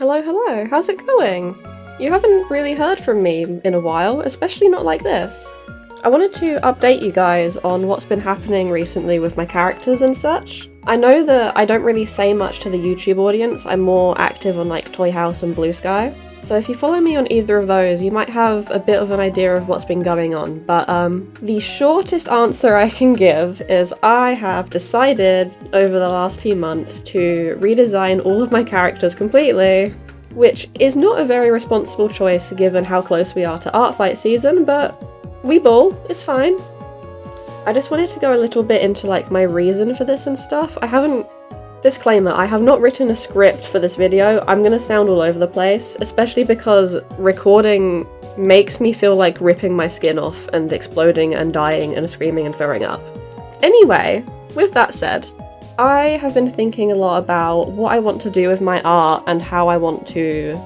Hello, hello, how's it going? You haven't really heard from me in a while, especially not like this. I wanted to update you guys on what's been happening recently with my characters and such. I know that I don't really say much to the YouTube audience, I'm more active on like Toy House and Blue Sky. So if you follow me on either of those, you might have a bit of an idea of what's been going on, but the shortest answer I can give is I have decided over the last few months to redesign all of my characters completely, which is not a very responsible choice given how close we are to art fight season, but we ball, it's fine. I just wanted to go a little bit into like my reason for this and stuff. Disclaimer, I have not written a script for this video. I'm gonna sound all over the place, especially because recording makes me feel like ripping my skin off and exploding and dying and screaming and throwing up. Anyway, with that said, I have been thinking a lot about what I want to do with my art and how I want to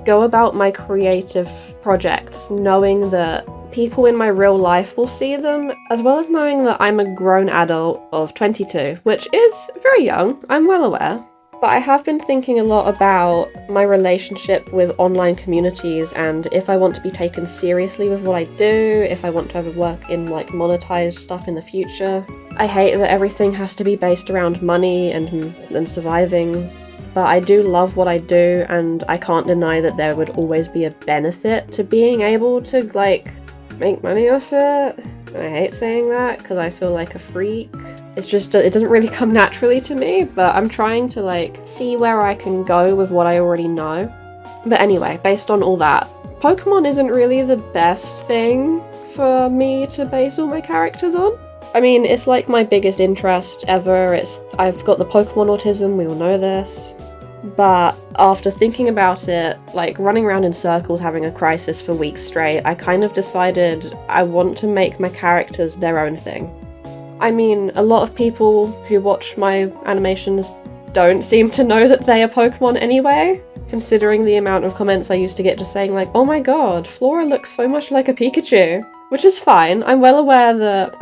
go about my creative projects, knowing that people in my real life will see them, as well as knowing that I'm a grown adult of 22, which is very young, I'm well aware. But I have been thinking a lot about my relationship with online communities and if I want to be taken seriously with what I do, if I want to ever work in like monetized stuff in the future. I hate that everything has to be based around money and surviving, but I do love what I do and I can't deny that there would always be a benefit to being able to like make money off it. I hate saying that because I feel like a freak. It's just, it doesn't really come naturally to me, but I'm trying to like see where I can go with what I already know. But anyway, based on all that, Pokemon isn't really the best thing for me to base all my characters on. I mean, it's like my biggest interest ever. I've got the Pokemon autism, we all know this. But after thinking about it, like running around in circles having a crisis for weeks straight, I kind of decided I want to make my characters their own thing. I mean, a lot of people who watch my animations don't seem to know that they are Pokemon anyway, considering the amount of comments I used to get just saying like, oh my god, Flora looks so much like a Pikachu. Which is fine. I'm well aware that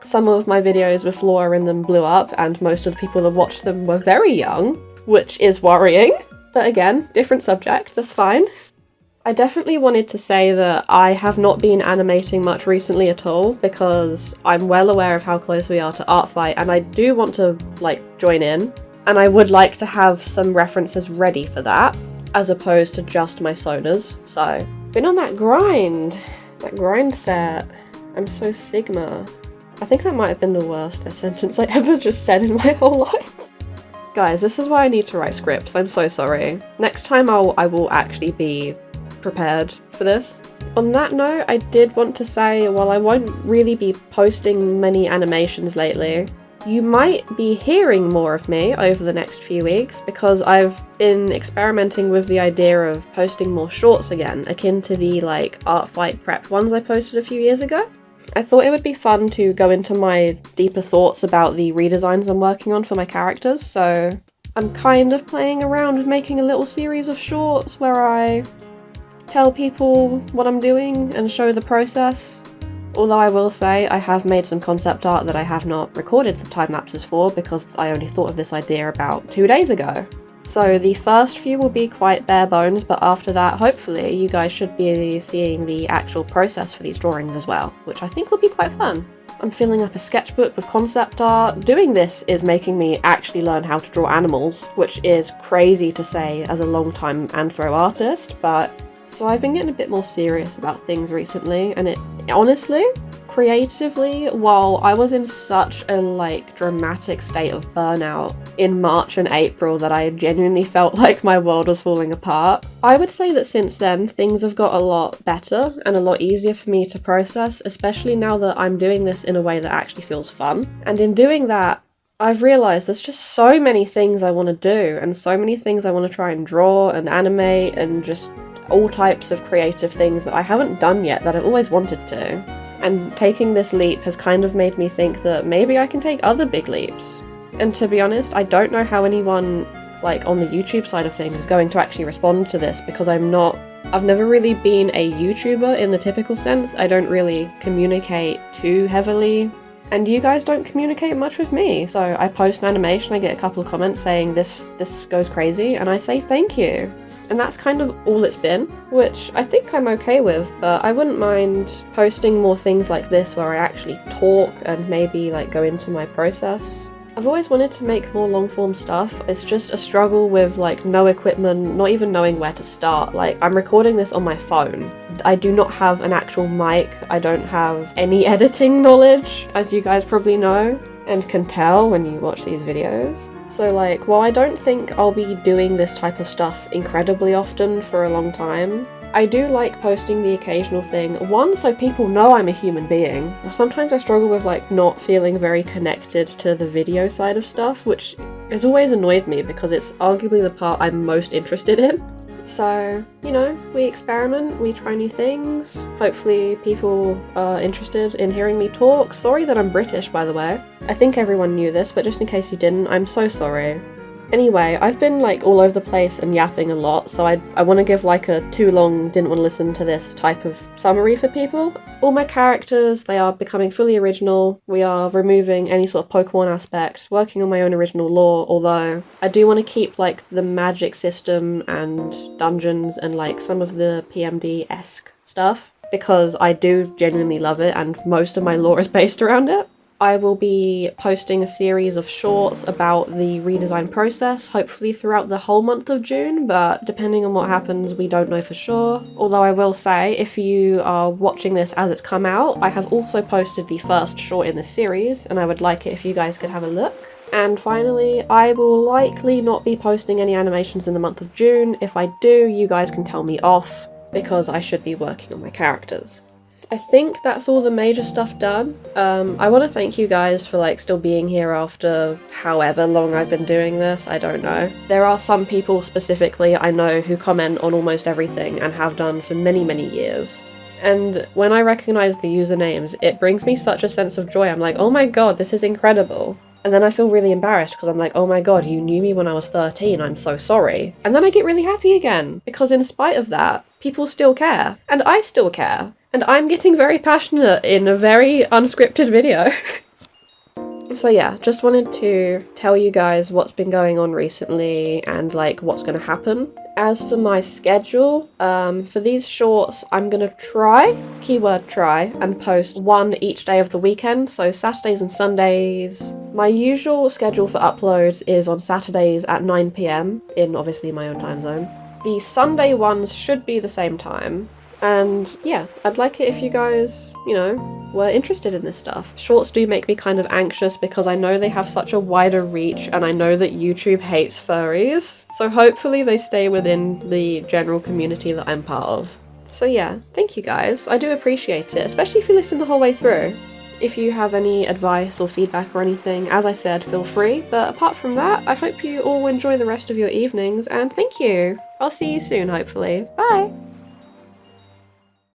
some of my videos with Flora in them blew up and most of the people that watched them were very young, which is worrying. But again, different subject, that's fine. I definitely wanted to say that I have not been animating much recently at all because I'm well aware of how close we are to art fight and I do want to like join in and I would like to have some references ready for that as opposed to just my sonas. So, been on that grind set. I'm so Sigma. I think that might have been the worst sentence I ever just said in my whole life. Guys, this is why I need to write scripts, I'm so sorry. Next time I will actually be prepared for this. On that note, I did want to say, while I won't really be posting many animations lately, you might be hearing more of me over the next few weeks because I've been experimenting with the idea of posting more shorts again, akin to the like art fight prep ones I posted a few years ago. I thought it would be fun to go into my deeper thoughts about the redesigns I'm working on for my characters, so I'm kind of playing around with making a little series of shorts where I tell people what I'm doing and show the process. Although I will say I have made some concept art that I have not recorded the time lapses for because I only thought of this idea about 2 days ago. So the first few will be quite bare bones, but after that, hopefully, you guys should be seeing the actual process for these drawings as well, which I think will be quite fun. I'm filling up a sketchbook with concept art. Doing this is making me actually learn how to draw animals, which is crazy to say as a long-time anthro artist, but so I've been getting a bit more serious about things recently, and it honestly, creatively, while I was in such a like dramatic state of burnout in March and April that I genuinely felt like my world was falling apart, I would say that since then things have got a lot better and a lot easier for me to process, especially now that I'm doing this in a way that actually feels fun. And in doing that, I've realised there's just so many things I want to do and so many things I want to try and draw and animate and just all types of creative things that I haven't done yet that I've always wanted to. And taking this leap has kind of made me think that maybe I can take other big leaps. And to be honest, I don't know how anyone like on the YouTube side of things is going to actually respond to this because I've never really been a YouTuber in the typical sense. I don't really communicate too heavily and you guys don't communicate much with me. So I post an animation, I get a couple of comments saying this goes crazy, and I say thank you. And that's kind of all it's been, which I think I'm okay with, but I wouldn't mind posting more things like this where I actually talk and maybe like go into my process. I've always wanted to make more long form stuff. It's just a struggle with like no equipment, not even knowing where to start. Like, I'm recording this on my phone. I do not have an actual mic. I don't have any editing knowledge, as you guys probably know and can tell when you watch these videos. So like, while I don't think I'll be doing this type of stuff incredibly often for a long time, I do like posting the occasional thing. One, so people know I'm a human being. Sometimes I struggle with like not feeling very connected to the video side of stuff, which has always annoyed me because it's arguably the part I'm most interested in. So, you know, we experiment, we try new things. Hopefully people are interested in hearing me talk. Sorry that I'm British, by the way. I think everyone knew this, but just in case you didn't, I'm so sorry. Anyway, I've been like all over the place and yapping a lot, so I want to give like a too long, didn't want to listen to this type of summary for people. All my characters, they are becoming fully original. We are removing any sort of Pokemon aspects, working on my own original lore, although I do want to keep like the magic system and dungeons and like some of the PMD-esque stuff, because I do genuinely love it and most of my lore is based around it. I will be posting a series of shorts about the redesign process, hopefully throughout the whole month of June, but depending on what happens, we don't know for sure. Although I will say, if you are watching this as it's come out, I have also posted the first short in this series, and I would like it if you guys could have a look. And finally, I will likely not be posting any animations in the month of June. If I do, you guys can tell me off, because I should be working on my characters. I think that's all the major stuff done. I want to thank you guys for like still being here after however long I've been doing this, I don't know. There are some people specifically I know who comment on almost everything and have done for many, many years. And when I recognize the usernames, it brings me such a sense of joy. I'm like, oh my god, this is incredible. And then I feel really embarrassed because I'm like, oh my god, you knew me when I was 13, I'm so sorry. And then I get really happy again, because in spite of that, people still care. And I still care. And I'm getting very passionate in a very unscripted video. So yeah, just wanted to tell you guys what's been going on recently and like what's going to happen. As for my schedule, for these shorts, I'm going to try, keyword try, and post one each day of the weekend, so Saturdays and Sundays. My usual schedule for uploads is on Saturdays at 9 PM, in obviously my own time zone. The Sunday ones should be the same time. And yeah, I'd like it if you guys, you know, were interested in this stuff. Shorts do make me kind of anxious because I know they have such a wider reach and I know that YouTube hates furries. So hopefully they stay within the general community that I'm part of. So yeah, thank you guys. I do appreciate it, especially if you listen the whole way through. If you have any advice or feedback or anything, as I said, feel free. But apart from that, I hope you all enjoy the rest of your evenings and thank you. I'll see you soon, hopefully. Bye!